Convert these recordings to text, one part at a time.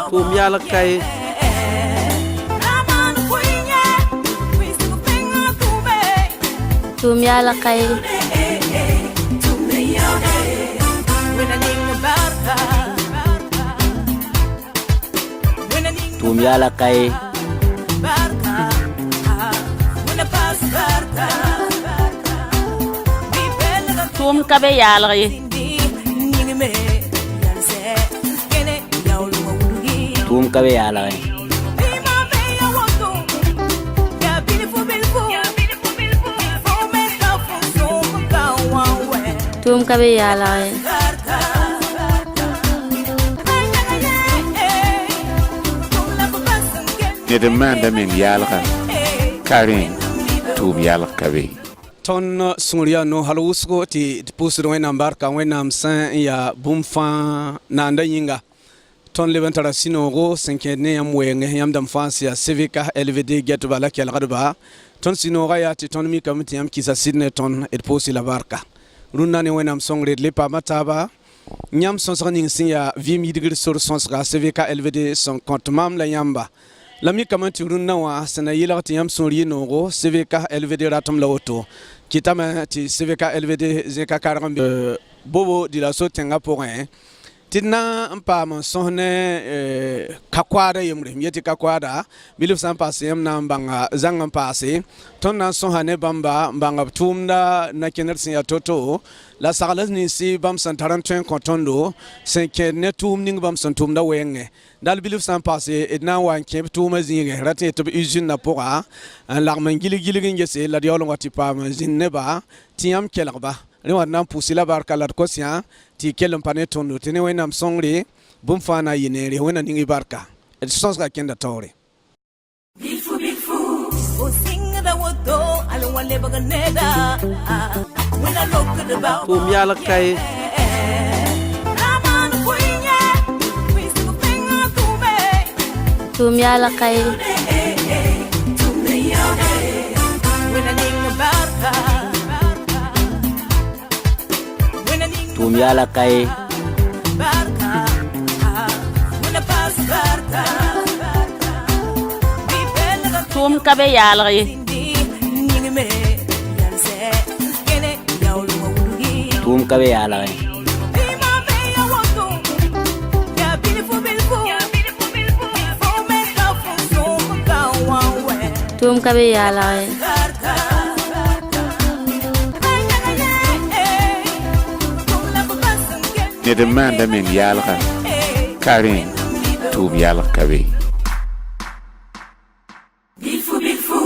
Tum yala kai Tum yala kai Tum yala kai Tum kabe yala kai Tum kabe yala kai Tum kabe yala kai Ned man da min yalga Karin tum yalga kabe ton sungriya no halwusgo ti pusro wena mbarka wena msan ya bumfa na anda yinga ton levantara sinogo senkene yam wenge yam dam fansia CVK LVD get bala kel gadba ton sinoga ya ti ton mi kamti yam kisa sidne ton et posi la barka runna ne wena msongre le pa mataba nyam sonsra ning sinya vi mi digir sur sonsra CVK LVD son compte mam la yamba lami kamanti runna wa sana yila ti yam sonri nogo CVK LVD ratum la auto kitama ti CVK LVD zeka karam bobo di la so tenga point tinna mpa mon sonne kakwada yemre yeti kakwada biluf san passe yam na mbanga zanga passe ton na sonhane bamba mbanga tumda na kener sin ya toto la saglas ni si bam san 31 kontondo senke ne tum ning bam san tumda wenge dal biluf san passe edna wan ke tuma zinge rate to usine na pora la man gili gili ngese la diolo ngati pa zinne ba tiam kelaba ni wannan pusila barka lar kosya ti kelum pane tondo tene wenam songre bum fana yinere wena ningi barka et sons ka kenda tore bilfu o singa da wodo al wale baganeda wena look about tum yala kai Tum yala kai Tum yala kai Tum kabe yala kai Tum kabe yala kai Tum kabe yala kai Ned man da min yalga Karin tum yalga kabe bilfu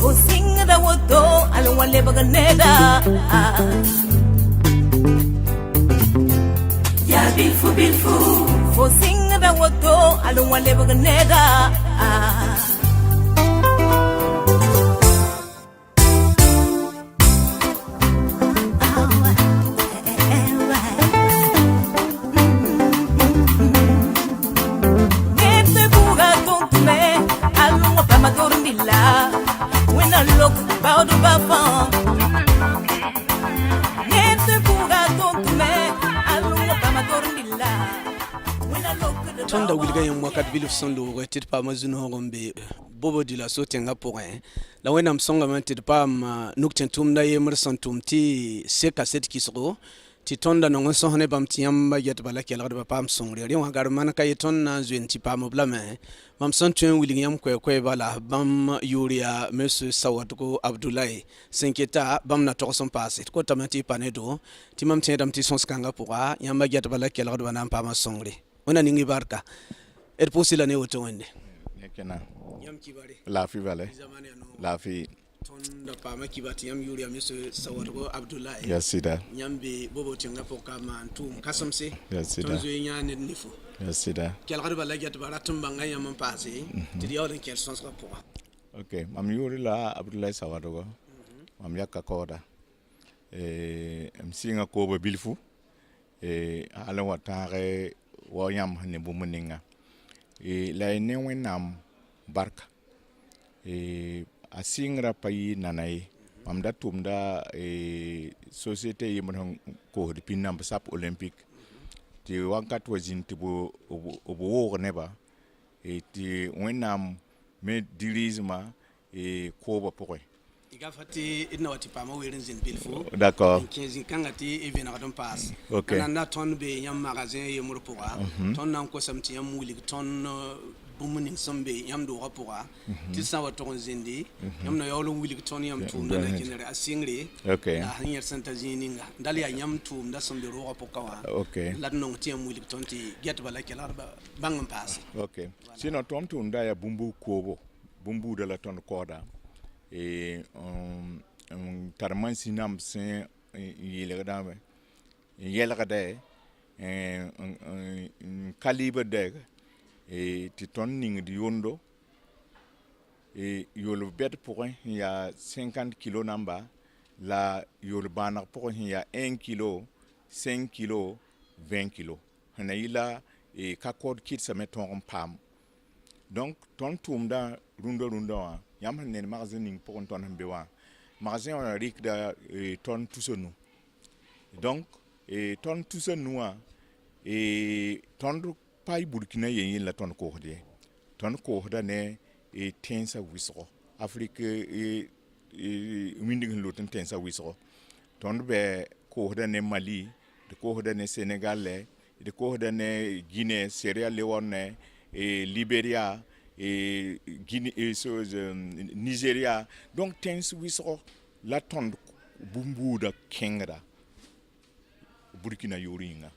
o singa da wodo al wale baganeda ya bilfu o singa da wodo al wale baganeda ton da wilga yam wakat biluf sondo wetit pa mazuno gombe bobo di la sotenga point la wenam songa man tit pa nukten tumda yemr santum ti seka set kisro ti tonda no so hone bam ti yamba yet bala kel gadba pam songre ri wa gar man kay ton na zuen ti pa mo blame mam son tuen wilga yam kwe bala bam yuria monsieur sawadko abdoulaye senketa bam na to son passe ko tamati panedo ti mam ti dam ti sonskanga pourra yamba yet bala kel gadba na pa ma songre wana ningi barka et posila ne woto wende nekena yam kibare la fi vale zamane no la fi ton da pa ma kibati yam yuri monsieur sawadgo abdoulaye yasida nyambe bobo tinga poka man tum kasamse yasida ton zo nyane nifu yasida kel gadu bala get bara tumba ngaya man passé ti yawlen kel sens ko pour okay mam yuri la abdoulaye sawadogo mam yakka koda msinga ko ba bilfu ala watare wayam ne bumuninga la ne wenam barka asingra payi nanai mam da tumda société yimon ko de pinam sap olympique ti wankat wazin ti bo wo neba ti wenam me dirisma ko ba pokoi iga fati idna wati pa ma werin zin bilfo d'accord 15 kangati evena gadon pass okay na ton be yam magasin yemur poa ton nan ko samti yam wuli ton bumuning sombe yam do rapoa ti sa wa ton zindi yam na yawlo wuli ton yam tum na genere asingre okay na hanyar santa zininga dal ya yam tum da sombe ro rapoka wa okay lad non ti yam wuli ton ti get bala kelar bangam pass okay sino tom tum da ya bumbu kobo bumbu de la ton koda tarman sinam sen yelgada calibre de ti ton ning di yondo yolo bet pour il y a 50 kg namba la yolo banar pour il y a 1 kg 5 kg 20 kg hana ila ka code kit sa meton pam donc ton tumda rundo yam ne magasin ning pour ton bewa magasin on rik da ton tout nous donc ton tout nous ton pay burkina yen la ton ko de ton ko da ne tensa wisro afrique winding loten tensa wisro ton be ko da ne mali de ko da ne sénégal de ko da ne guinée sierra leone liberia Guinée Nigeria donc tens wisro la ton bumbu da kengra burkina yoringa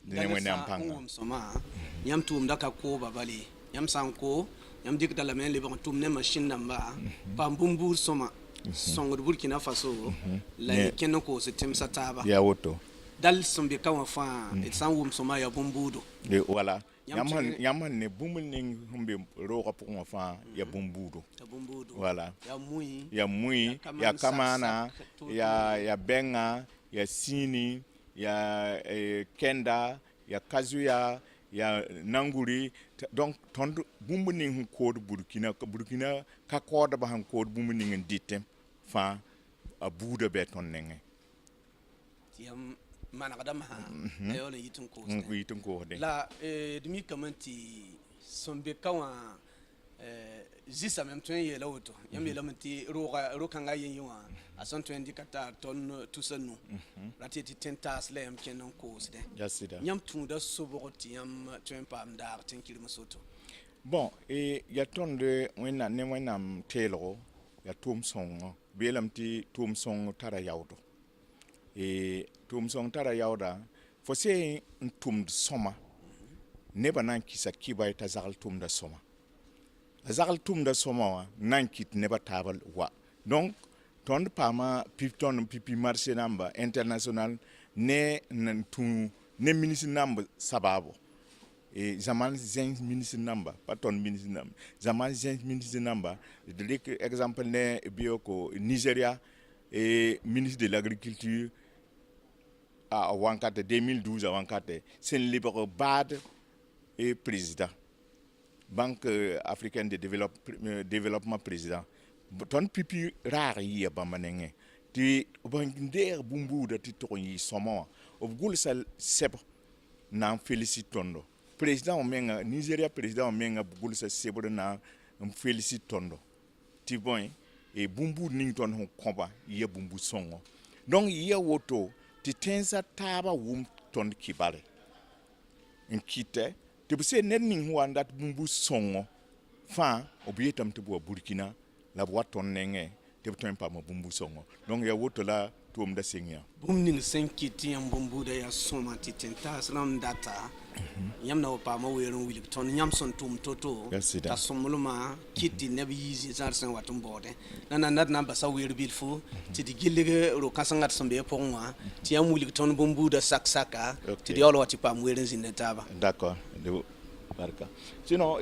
ne wena ampanga soma yam tum da ka ko babali yam sanko yam dik da la men le tum ne machine namba pa bumbu soma songo burkina faso la kenon ko se tem sataba ya woto dal sombe ka wa fa et san wum soma ya bumbudo de voilà yaman ne bumul ning humbe roga pour enfant ya bumbudo voilà ya mui ya kamana ya benga ya sini ya kenda ya kazuya ya nanguri donc ton bumbu ning code burkina ka code ba han code bumbu ning ditem fa a buda beton nenge yam mana kadam ha ayo le yitun ko de la demi kamanti sombe kawa zisa même tun ye lawto yam ye lamti roka yen yiwa a son tun dikata ton tusanu rati ti tentas le yam kenon ko de jasida yam tun da soboroti yam tun pam dar tin kirma soto bon ya ton de wena telo ya tum song belamti tum song tara yawdo tum song tara yawda fo se tum soma neba nan kisa kibay ta zagal tum da soma zagal tum da soma wa nan kit neba tabal wa donc ton pama pipton pipi marché namba international ne nan tum ne ministre namba sababo zaman zen ministre namba paton ministre namba zaman zen ministre namba de exemple ne bioko Nigeria ministre de l'agriculture à wankate 2012 à wankate c'est le libre bad et président banque africaine de développement président ton pipi rare yi ba manenge ti banginder bumbu da ti to yi somo obgul sal seb na félicitondo président omenga Nigeria président omenga bugul sa seb na félicitondo ti bon et bumbu ning ton hon komba ye bumbu songo donc ye woto ti tensa taba wum ton kibale en kite ti buse nenning wandat bumbu songo fa obietam to bo burkina la boiton nenge te ton pa mo bumbu songo donc ya woto la tum da singya bumning senkiti yam bumbu da ya soma ti tentas lam data yam na pa ma weron wili ton yam son tum toto ta somuluma kiti nebi yizi zar san watum bode nana nad namba sa wer bilfo ti di gillige ro kasangat sombe pongwa ti yam wili ton bumbu da saksaka ti di olo wati pa mo weron zinetaba d'accord de barka sinon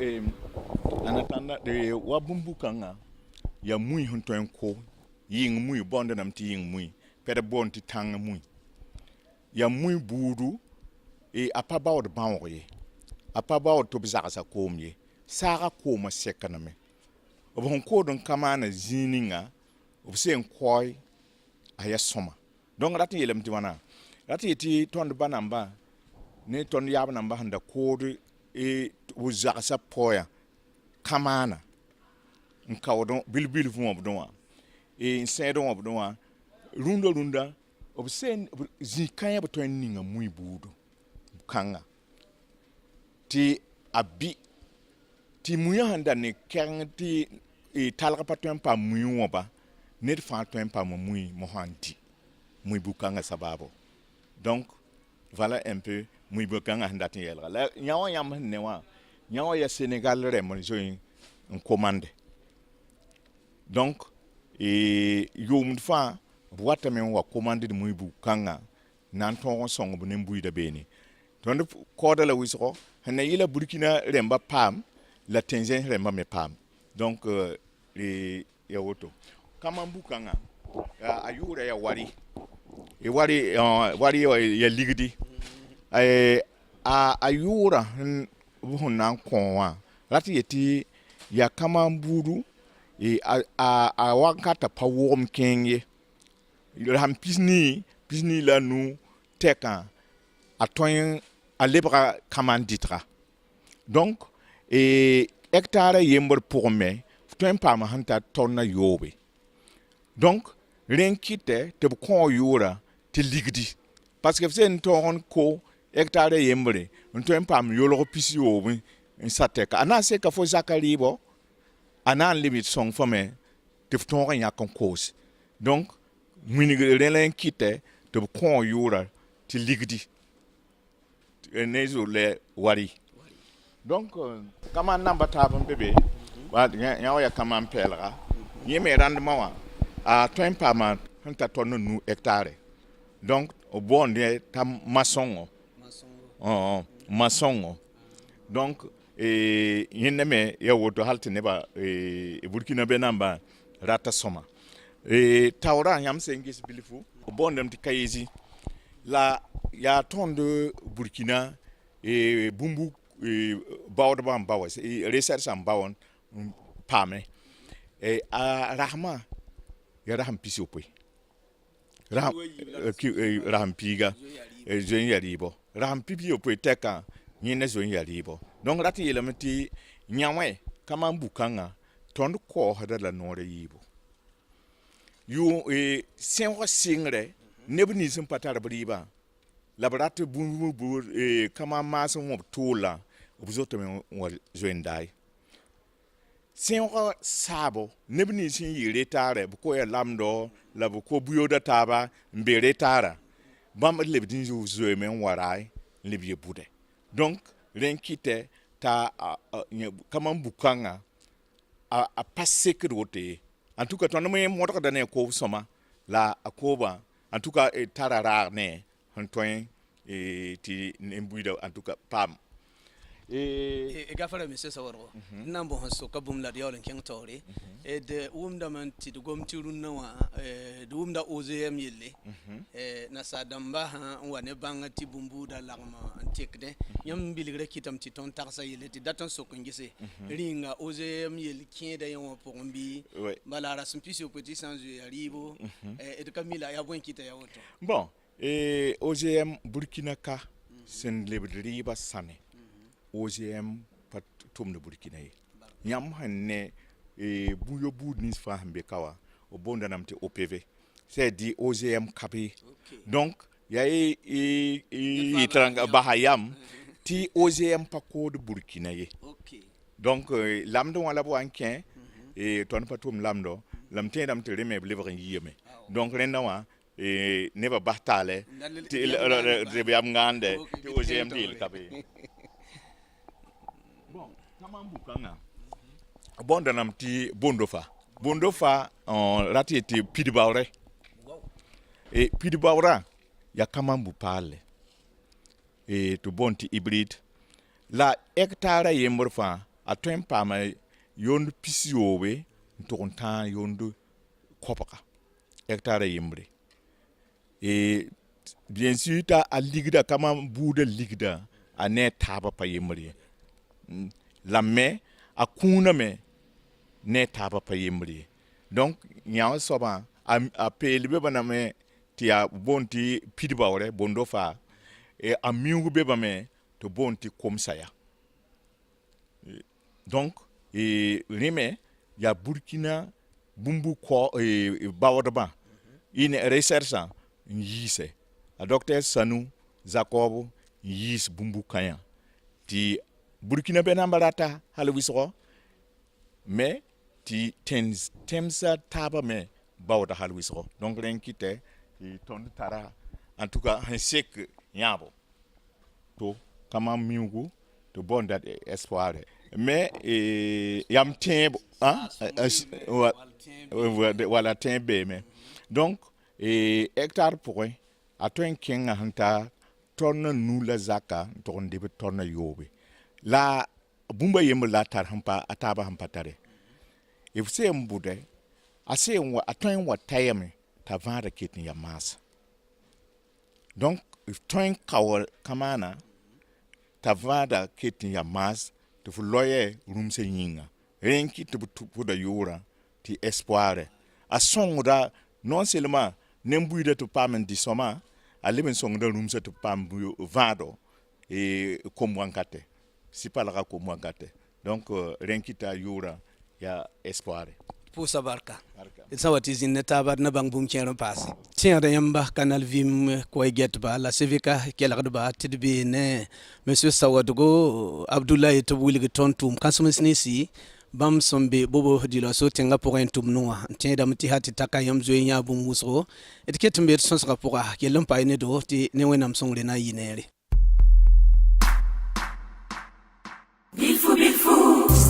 anatanda de wa bumbu kanga ya mui huntoen ko ying mui bonde nam ti ying mui pere bon ti tanga mui ya mui budu apa bawd banwe apa bawd to bizaka sa komye sara koma sekaname obon ko don kamana zininga obsen koy aya soma donc rati yelem ti wana rati ti ton banamba ne ton yab namba handa kodu e wuzakasa poya kamana nkawdon bilbil fu obdon e nsedon obdon runda obsen zikanya beto ninga muy budu kanga ti abi ti muya handa ne kang ti e talga patem pa muyu oba ne fa patem pa muy mo handi muy bukanga sababo donc voilà un peu muy bukanga handa ti yelga la nyawa yam ne wa nyawa ya Sénégal rem join en commande donc e yum fa buata men wa commande muy bukanga nan ton song bu ne mbuida beni don koda la wisro hana yila Burkina remba pam la Tanzanie remba me pam donc e ya woto kama mbukanga ayura ya wari e wari ya ligdi ayura buhuna konwa lati yeti ya kama mburu e a wakata pawom kenye ram pisni la nu teka atoyen a lebra kamanditra donc et hectare yember pour me toyen pa ma hanta tonna yobe donc renkite te ko yura te ligdi parce que c'est ton ko hectare yembre toyen pa m yolo pisi yobe en sateka ana se ka fo zakari bo ana limit song fome te ton ya kon cause donc mini relen kite te ko yura te ligdi nezo le wari donc kama namba tabon bébé wa ya kama mpelra yeme rendement wa a toin pa ma hanta tonno nu hectare donc au bon de tam maçon donc yineme ya woto halte ne ba Burkina be namba rata soma tawra yam sengis bilifu au bon dem ti kayezi la ya ton de Burkina et bumbu bawdba bawas et recherche en bawon pame et a rahma ya raham pisope raham piga e jen yaribo raham pipio pe teka nyene jen yaribo donc rati yelamati nyamwe kama mbukanga ton ko hada la nore yibo yu senwa singre nebni sim patara briba laborate bumbu kama maso mo tola obuzoto men wa joindai senwa sabo nebni sin yire tare bu ko ya lamdo la bu ko buyo da taba mbere tara bam lebdin zo men warai lebye bude donc renkite ta kama mbukanga a passer que roté en tout cas ton me moto da ne ko soma la akoba en tout cas tarara ne hantoin ti nembuida en tout cas pam gafara mi sesa wargo nambo hanso kabum la diawlen ken tawri de wumda man ti gom tirun nawa de wumda OGM yelle na sadamba ha wane banga ti bumbu da lagma antekde nyam biligre kitam ti ton tarsa yelle ti datan sokongese ringa OGM yelle kien da yon pour mbi bala rasim pisi au petit sans yaribo et de kamila ya bon kita ya woto bon OGM Burkina ka sen lebri ba sane OGM pat tom de Burkina yi nyam hanne buyo budni fa hambe kawa o bonda namte OPV c'est dit OGM kapi donc yayi tranga bahayam ti OGM pa ko de Burkina yi donc lamdo wala bo anken ton patum lamdo lamte damte remebe livre yiyeme donc rendawa neba bahtale ti rebe am ngande ti OGM dil kapi bon kama mbukanga bonda nam ti bondofa rati ti pidibawre et pidibawra ya kama mbupale et to bonti hybride la hectare yemorfa a tempa ma yond pisiowe ntonta yond kopaka hectare yembre et bien sûr ta a ligda kama bude ligda a ne taba pa yemre la me a kuna me ne taba pa yemre donc nyaw soba a peel be bana me ti a bonti pidbawre bondo fa e a miugu be bame to bonti komsaya donc rime ya Burkina bumbu ko bawadaba ine recherche yise a docteur Sanu Jacob yis bumbu kanya ti Burkina be nambalata halwisro mais ti temsa taba me bawda halwisro donc ren kite ton tara en tout cas un sec yabo to kama miugu to bondat espoir mais yam tembo wala tembe me donc hectare point a ton kenga hanta torna nula zaka ton de torna yobe la bumba yem la tar hampa ataba hampa tare if se mbude ase wa aton wa tayame ta vara kitni ya mas donc if ton kawal kamana ta vada kitni ya mas to fuloye rumse yinga renki to puda yura ti espoir a songra non seulement nembuide to pamen di soma a leben songra rumse to pam vado e komwankate si palara komwankate donc renki ta yura ya espoir pusa barka sawati zinne tabar na bang bum chero pass tiere yamba kanal vim ko get ba la sevika kela ba tidbi ne monsieur Sawadugo Abdoulaye to wuli tontum kasum si bam sombe bobo dilo so tenga pour un tum noa tienda mti hati taka yam zo nya bum musro etiquette mbet sons rapora kelum pa ne do ti ne wenam songle na yinere Bilfu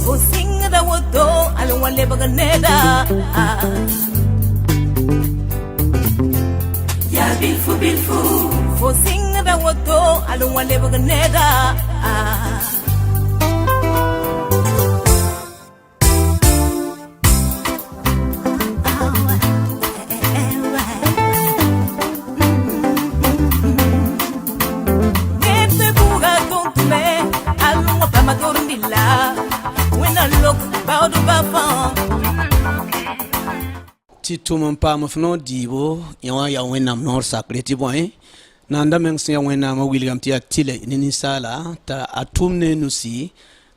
o singa da wodo alo wale baganeda ya bilfu o singa da wodo alo wale baganeda ti tum pam fno dibo yawa ya wenam nor sacré ti boy na nda men si wenam William ti atile ni sala ta atumne nusi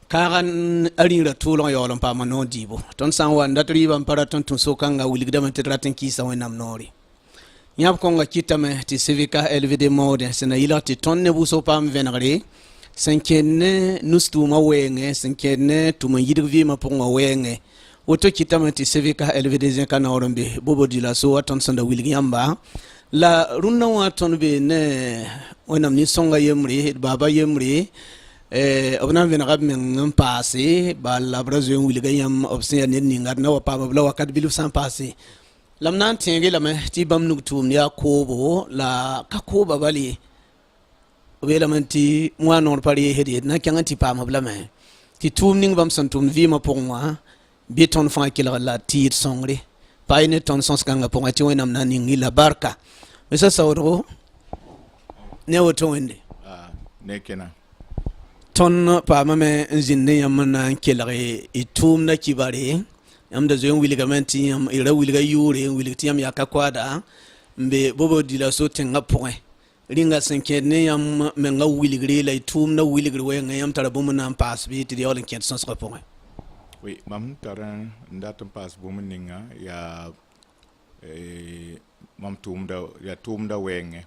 karan arira tulon yolon pam no dibo ton san wanda triba para ton tun so kanga William ti ratin ki sa wenam nori nyab ko nga kitame ti sevika LVD mode sena ila ti ton ne buso pam venare senkene nustu ma wenge senkene tuma yidvi ma ponga wenge woto kitama ti sevika LVD kana orombe bobo dila so aton sonda Williamba la runna waton be ne wonam ni songa yemri baba yemri obna vena gab men passé ba la brazo Willigam obsen ne ningar na wa papa bla wakat bilu san passé lamnan tenge la me ti bam nuktum ya kobo la kakoba bali wela manti moi non pari hedi na kanganti pa mabla me ti tum ning bam santum vi ma pour moi beton fa kila la tir songre pa ine ton sens kanga pour ati wenam na ningi la barka mais ça sawro ne woto wende ne kena ton pa mame nzinne yamna kelare itum na kibare yam da zoyon wiligamenti yam ira wiliga yure wiligti yam yakakwada mbe bobo dila so tenga point ringa senkene yam menga wiligri la itum na wiligri we ngam tarabumu na pass bi ti yolen ken sens point oui mam taran ndatum pass bumu ninga ya mam tumda wenge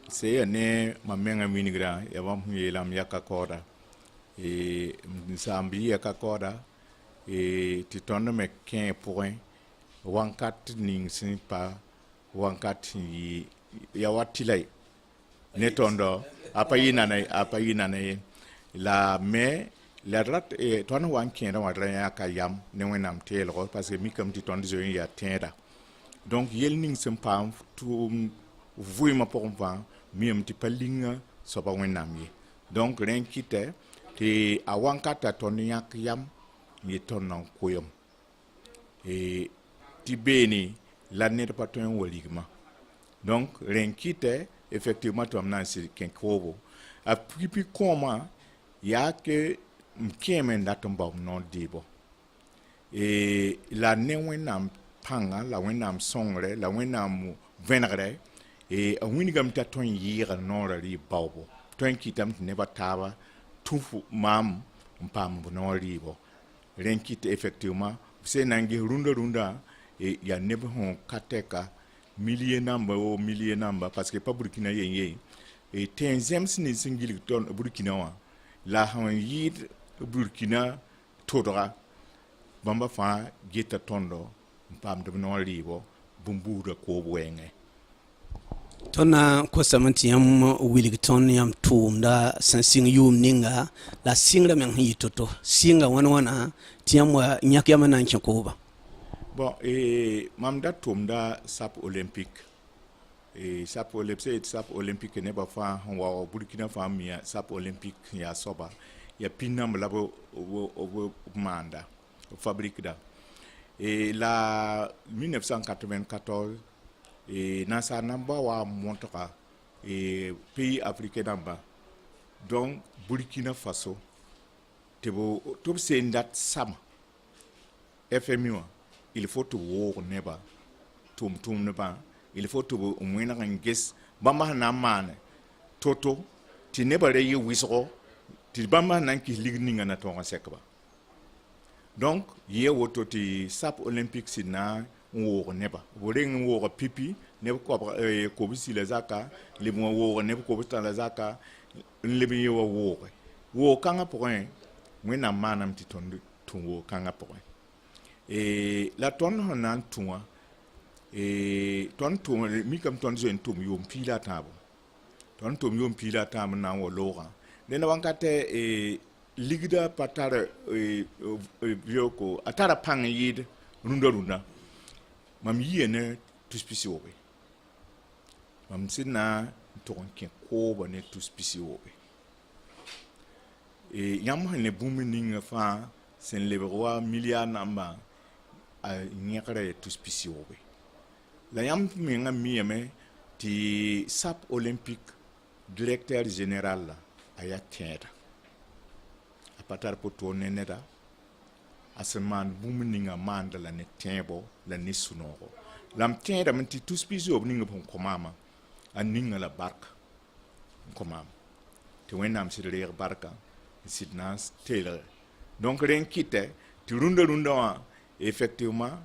se ne mamenga minigra ya mam yelam yakakoda nsambi yakakoda ti tonne me 15 point wankat ning sin pa wankat ya watilai netondo apa yina na la mais la rat et ton wan kien wa dra ka yam ne wenam telo parce que mi comme ti ton zo ya tenda donc yel ning sem pam tu vui ma pour va mi am ti palinga so ba wenam yi donc ren kite ti awankata ton yak yam ni ton non koyom et ti beni la ne pas ton woligma donc ren kite effectivement tu amna si ken kobo a puis comment ya que mkemen datum bom non dibo et la ne wenam pãnga la wẽnnaam sõngre la wẽnnaam vẽnegre a wingame t'a tõe n yɩɩga noora rɩɩb baoobo tõe n kɩtame tɩ nebã taaba tũ maam n paam b noor rɩɩbɔ rẽn kɩt effectivement sẽn na n ges rũndã yaa neb sẽn ka tɛka milie namba parce que pa burkina yen tẽen zems nins sẽn gilg tõnd burkina wã la sẽn yɩɩd burkina todga bãmba fãa geta tõndo n paamd b noor rɩɩbɔ bũmb-buusdã koob wɛɛngẽ tõnd na n kosame tɩ yãmb wilg tõnd yãmb tʋʋmda sẽn sɩng yʋʋm ninga la sɩngrã meng sẽn yɩ to-to sɩnga wãn-wãna tɩ yãmb wa yãk yãmb na n kẽ kooba bon mam da tʋʋmda sap olympique sap olympique nebã fãa sẽn wa burkina fãa mia sap olympique sẽn yaa soaba yaa pĩn nãmb la b maanda b fabrikda la 1994 nansaar nãmba wa montga pays africain nãmba donc burkina faso tɩ b seen dat sama fmi wã il faut tɩ b woog nebã tʋʋm-tʋʋmdbã il faut tɩ b wẽneg n ges bãmba sẽn na n maane to-to tɩ nebã ra yɩ wɩsgo tɩ bãmba sẽn na n kɩs ligd ninga na tõog n sɛkba donc yẽ woto tɩ sap olympique sɩd na n woog nebã b reng n wooga pipi neb kobsi la zaka leb wã wooga neb kobstã la zaka n leb n ye wa wooge woog-kãngã pʋgẽ wẽnnaam maaname tɩ tõnd tũ woog-kãngã pʋgẽ la tõnd sẽn na n tũ wã tõnd tʋʋm mikame tõnd zoe n tʋm yʋʋm piila a tãabo tõnd tʋm yʋʋm piila a tãab n na n wa loogã dẽnda wãnkatɛ ligda pa tar vioko a tara pãng n yɩɩd rũndã mam yɩa ne tuspisi wobe mam sɩd na n tʋg n kẽ kooba ne tuspisi wobe yãmb sẽn ne bũmb ninga fãa sẽn lebg wa miliard nambã a yẽgra tuspisi wobe la yãmb menga miyame tɩ sap olympique directeur général la a yaa tẽeda a pa tar poto ne neda a sẽn maan bũmb ninga maanda la ne tẽebo la ne sũ-noogo la m tẽedame tɩ tuspisi wob ning b sẽn kõ maamã a ninga la barka n kõ maam tɩ wẽnnaam sɩd reeg barka n sɩd na n teelge donc rẽn kɩtɛ tɩ rũndã wã effectivement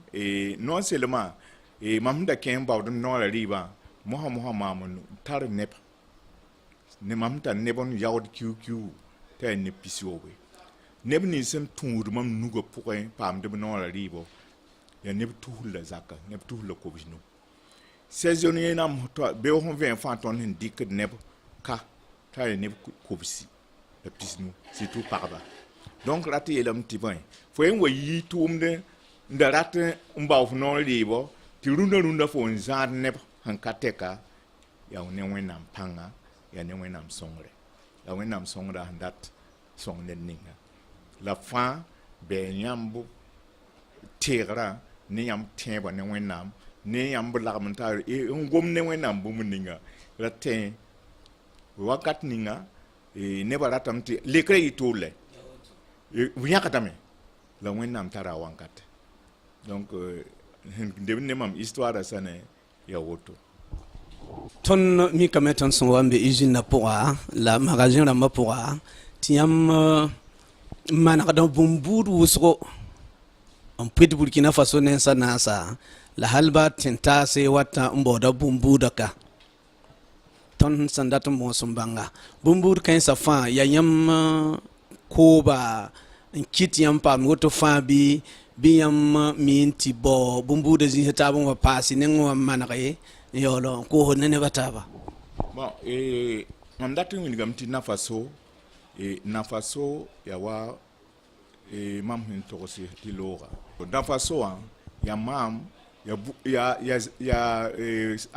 non seulement mam sẽn da kẽ n baood n noora rɩɩbã mosã maam n tar neb ne mam sẽn tar neb n yaood kiu t'a yaa neb pisi wobe neb nins sẽn tũud mam nugã pʋgẽ paamd b noora rɩɩbɔ yaa neb tusl la zaka neb tusl la kobs nu saison yẽ nam beoog sẽn vẽ fãa tõnd sẽn dɩkd neb ka t'a yaa neb kobsi la pis nu surtout pagba donc rat yeelame tɩ bõe fo yen wa yɩ tʋʋmde n da rat n baoos noor rɩɩbɔ tɩ rũndã fo n zãad neb sẽn ka tɛka yaa ne wẽnnaam pãnga yaa ne wẽnnaam sõngre la wẽnnaam sõngda sẽn dat sõng ned ninga la fãa bɩ yãmb teegrã ne yãmb tẽebã ne wẽnnaam ne yãmb lagm n tar n gom ne wẽnnaam bũmb ninga ra tẽ wakat ninga nebã ratame tɩ lekra yɩ toorlɛ b yãkdame la wẽnnaam tara a wãnkate donc deb ne mam histoire sãne yaa woto tõnd mikame tõnd sẽn wa n be usine pʋga la magasin rãmbã pʋga tɩ yãmb manegd bũmb-buud wʋsgo n pʋɩd burkina faso nensã naasa la hal ba tẽn-taase wata n baooda bũmb-buudã ka tõnd sẽn dat n moos n bãnga bũmb-buud kãensã fãa yaa yãmb kooba n kɩt yãmb paam woto fãa bɩ yãmb miin tɩ bao bũmb-buudã zĩisã taab n wa paase neng wã manege n yaool n koosd ne nebã taaba bon mam dat n wilgame tɩ nafaso yaa wa mam sẽn togs tɩ looga nafaso wã yaa maam yaa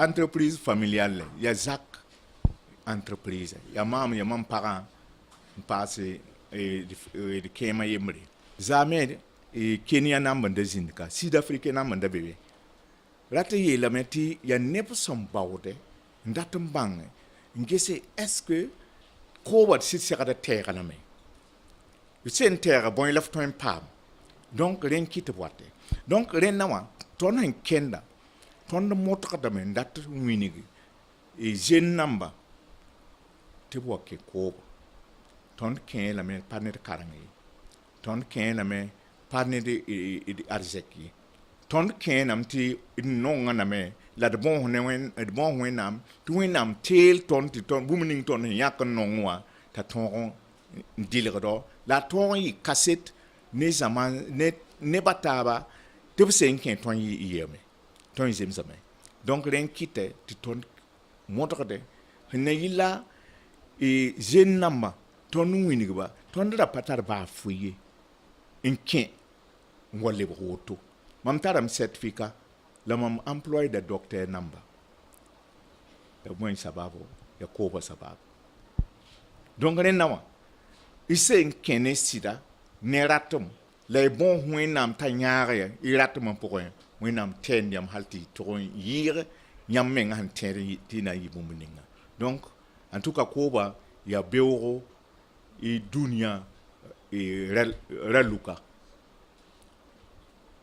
entreprise familiale yaa zak entreprise yaa mam pagã n paase d kẽema yembre zaame kenya nambã da zĩndka sud afrique nambã da bebe rat yeelame tɩ yaa neb sẽn baoode n dat n bãnge n gese est-ce que kooba d sɩd segda tɛɛglame d sẽn tɛɛga bõe la f tõe n paam donc rẽn kɩt b wate donc rẽndã wã ton han kenda ton de motka da men dat winigi e jen namba te bo ke ko ton ken la men panet karangi ton ken la men panet de arzeki ton ken am ti nonga na me la de bon ne wen de bon wen nam tu wen nam tel ton ti ton bumning ton yak nongwa ta ton dilgado la ton yi cassette ne zaman ne bataba te sen ken ton yi yeme ton yi zemzame donc ren kite ti ton motrade ne yilla e jen namba ton winigba ton da patar ba fuye in ken wolle boto mam taram certificat la mam employé de docteur namba da moy sababu ya ko ba sababu donc ren nawa ise in ken sida ne ratum les bons huinam ta nyaare i ratum pour huinam ten yam halti to yire nyam men han tere tina yibumuninga donc en tout cas koba ya beuro e dunia e raluka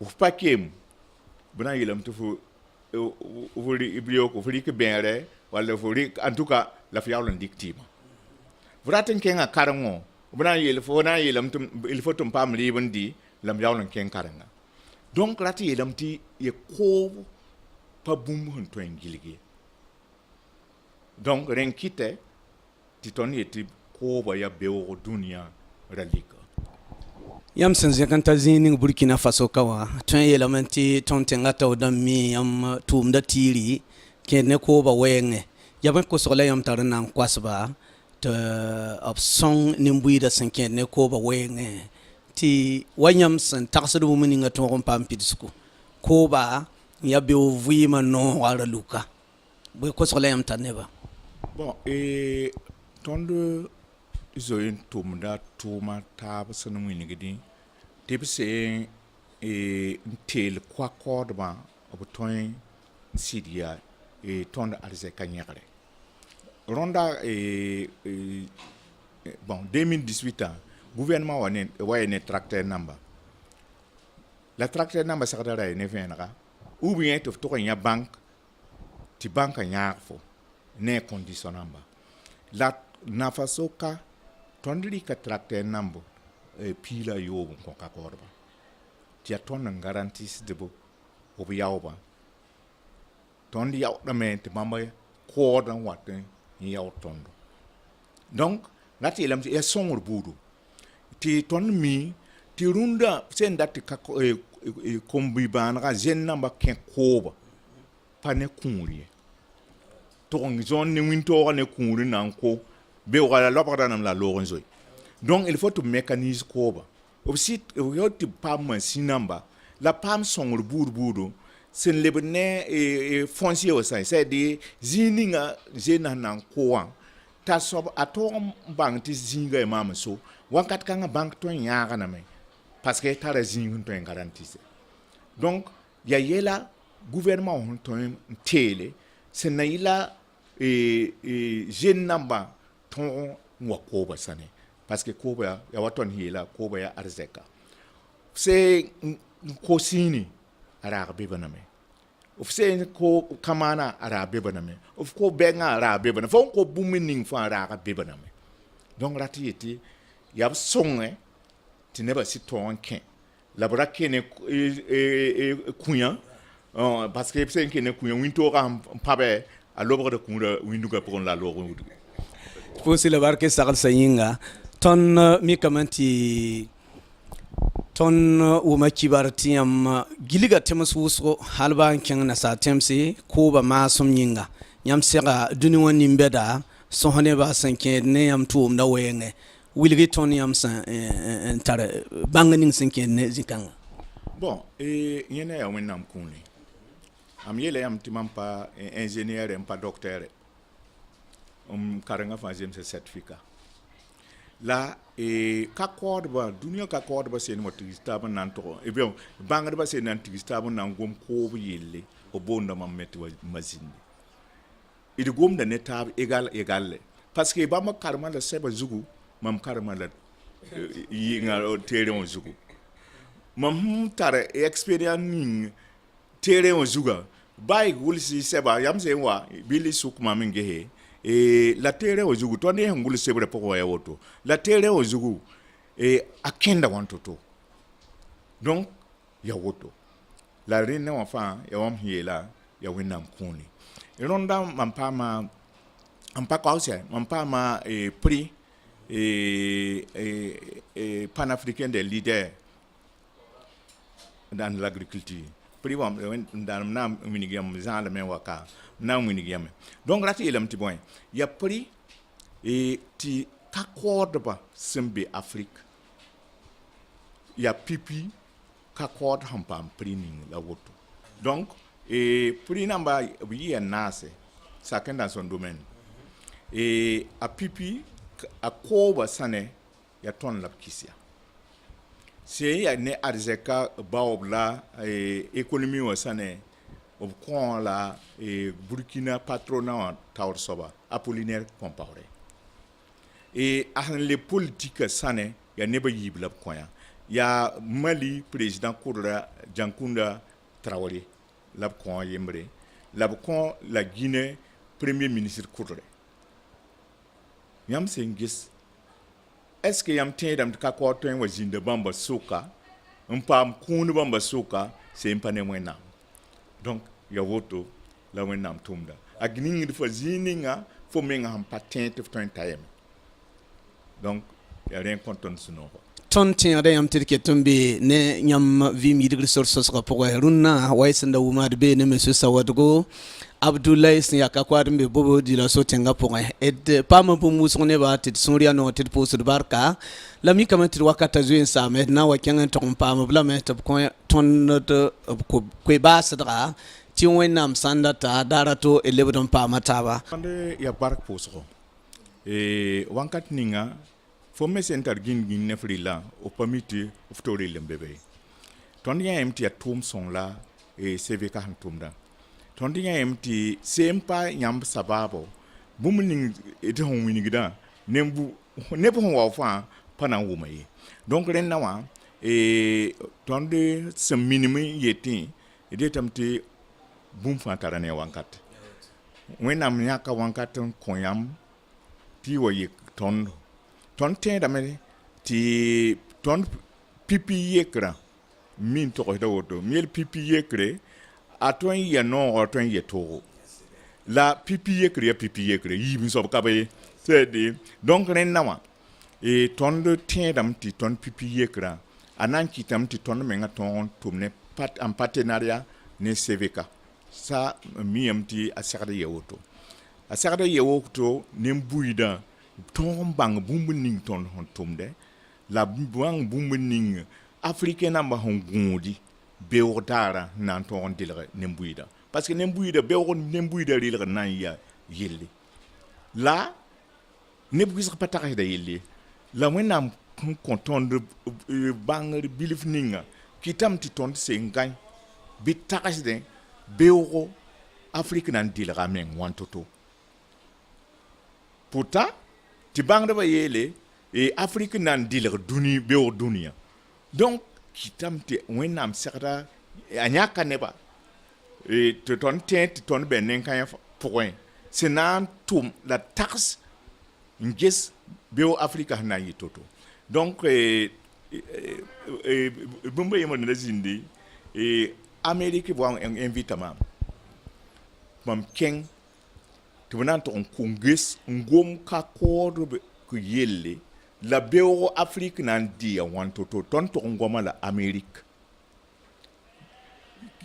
uf pakem bana yilam to fu ufuri ibrio ko furi ke benre wala furi en tout cas la fiawlan dictima vraten kenga karango bana yel fo na yilam tum il faut tum pam libendi lam yawlan ken karanga donc rati yilam ti ye ko pa bum hun to ngiligi donc ren kite ti ton yeti ko ba ya bewo dunia ralika yam senze kanta zini Burkina Faso kawa ton yelamenti ton tengata odam mi yam tum da tiri kene ko ba wenge yaban ko sola yam tarana kwasba te option nimbui da senke ne ko ba wenge ti wanyam sen taxadu mumini ngato ko pampidisku ko ba ya be ovima no wala luka bo ko sola yam taneba bon tondo izoyin tumda tuma tab sanu winigidi tebse ntel kwa kodba obotoin sidia tonda arze kanyare ronda bon 2018 gouvernement wane tracteur number la tracteur number sakadara ne venra ou bien to nya bank ti banka nyarfo ne condition number la nafasoka tondri ka tracteur number pila yobu ko ka korba ti aton garantis debo obiyawba tondi yaw da men te mama ko dan watte ni yaw tondo donc ngati lam ti songor budu ti ton mi ti runda sen datti ka kombi banra jen namba ken koba pane kunri to zon ni winto ne kunri nan ko be wala lopata nam la lorenzo donc il faut to mécanisme koba aussi yoti pam sinamba la pam songor budu sen lebne foncier au sein c'est des zininga jena nan koan ta sob atom bank ti zinga e mama so wakat kanga bank to nyaga na me parce que tara zinga to garantie donc ya yela gouvernement on to télé c'est na ila jeune namba ton wa koba sane parce que koba ya waton hila koba ya arzeka c'est kosini arabe baname of sen ko kamana arabe baname of ko benga arabe baname fon ko bumining fa arabe baname donc ratiyeti yab songe ti neba si ton ken la brake ne kunya parce que sen ken kunya winto ram pabe a lobre de kunya winduga pour la lobre fosi la barke sakal sayinga ton mi kamanti ton uma kibarti am giliga temas wuso halba ken na sa temsi ko ba masum yinga nyam sega duni woni mbeda so hone ba sanke ne yam tuum na wenge wilgi ton yam san tare banganing sanke ne zikanga bon yene ya wenam kunni am yele yam timampa ingénieur et pas docteur karanga fa jem certificat la ka kodba dunia ka kodba sen mo tigistaba nan to e bien banga ba sen nan tigistaba nan gom ko yelle o bonda mam metti wa machine idi gom da netab egal parce que ba ma karma la seba zugu mam karma la yinga o tere on zugu mam tare experience ning tere o zuga bai gulsi seba yam se wa bili sukma minge he la tere o zugu to ne ngul sebre poko ya woto la tere o zugu akenda wantoto donc ya woto la rene wa fa ya wam hiela ya winam kuni ronda mampama ampa kausia mampama prix panafricain des leaders dans l'agriculture prix dans nam minigam zan le men waka nam minigam donc rati elam ti bon ya prix ti kakord ba sembe Afrique ya pipi kakord hampam prix ning la woto donc prix namba bi ya nase chacun dans son domaine a pipi a koba sane ya ton la kisia c'est ya ne arzeka baobla économie wa sane ob kon la Burkina patronat tawr soba Apollinaire Compaoré les politiques sane ya ne ba yibla koya ya Mali président Koura Jankunda Traoré lab kon yembre lab kon la Guinée premier ministre Kouré yam sengis est-ce que yam tedam ka ko to en wajinde bamba suka mpam kunu bamba suka c'est impane mwena donc ya woto la wenam tumda agni de fazininga fo menga ham patente to time donc ya rien konton suno ton tin da yam tirke tumbe ne nyam vi mi digri sources ko ko runna waysanda wuma be ne monsieur Sawadgo Abdoulaye Siaka Kwadmbe Bobo di la sotenga pour et pas mon pour mousone ba tit soria no tit pour sur barka la mi kamati wakata zuin sa mais na wakenga ton pa mo bla mais ko ton de ko ba sadra ti wenam sanda ta darato e lebdon pa mataba ande ya bark posro wankat ninga fo mesenter gin ne frila o pamiti uftori lembebe ton ya MT ya tum son la e CV ka tumda tondinya MT sempa nyam sababo bumuning ete hon winigida nembu nepo hon wafa pana wumayi donc ren nawa tonde se minimi yeti ede tamte bum fantarane wankat wenam nyaka wankat konyam ti woyi ton te dame ti ton pipi yekra min to do woto miel pipi yekre aton ya non aton ya to la pipi yekre yibi so ka be c'est donc ren nawa ton de tendam ti ton pipi yekra anan ki tam ti ton menga ton tumne pat en partenariat ne CVK ça miamti asarde yewoto nembuida ton bang bumbuning ton tumde la bang bumbuning africain namba hongondi beordara nan ton dilre nembuida parce que nembuida beor nembuida rilre nan ya yelle la nebugis patare da yelle la wenam content de bang bilifninga kitam ti ton se ngagn bitakas de beoro afrique nan dilra men wantoto pourtant ti bang de ba yelle et afrique nan dilre duni beor dunia donc kitam te wenam serda anyaka neba et te ton tente ton benen kan point c'est nan tum la taxe ngis beo africa na yitoto donc bumba yemo na zindi amerique bo invite mam ken to nan to congrès ngom ka ko ko yelle la beo afrique nan dia wantoto ton to ngoma la amerique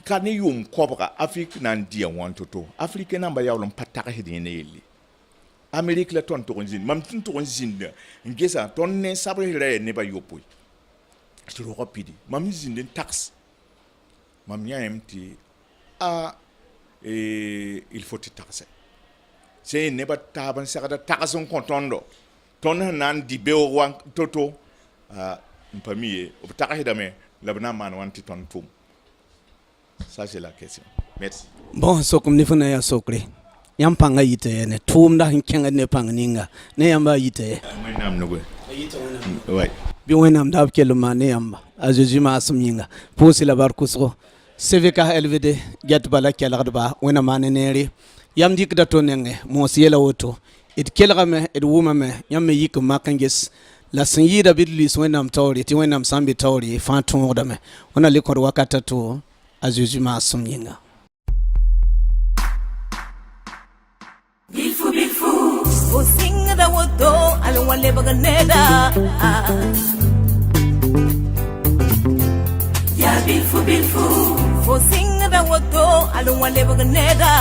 kane yum kobra afrique nan dia wantoto afrique nan ba yawlon pataka hedene yelle amerique la ton to nzin mam tin to nzin ngesa ton ne sabre re ne ba yopoy sur rapide mam nzin den taxe mam nyamti il faut te taxer c'est ne ba taban sakada taxe on contondo ton nan di beo wan toto mpamiye obtaka hedame labna man wanti ton tum. Ça c'est la question. Merci. Bon, so comme ni fana ya sokre. Yam panga yite ne tum da hinkenga ne pangninga. Ne yamba yite. Menam no go. Yite wona. Ouais. Bi wonam da keluma ne yamba. Ajeji ma asumyinga. Posi la barkusro. CVK LVD get bala kelgdba wena maneneri yam dik da to nenge mo siela woto it kelgame it wumame yam me yik makangis la sin yida bidlis wenam tawri ti wenam sambi tawri fa tondame wana likor wakata to azuzuma sumyinga Bilfu o singa da woto alwale baganeda ya bilfu o singa da woto alwale baganeda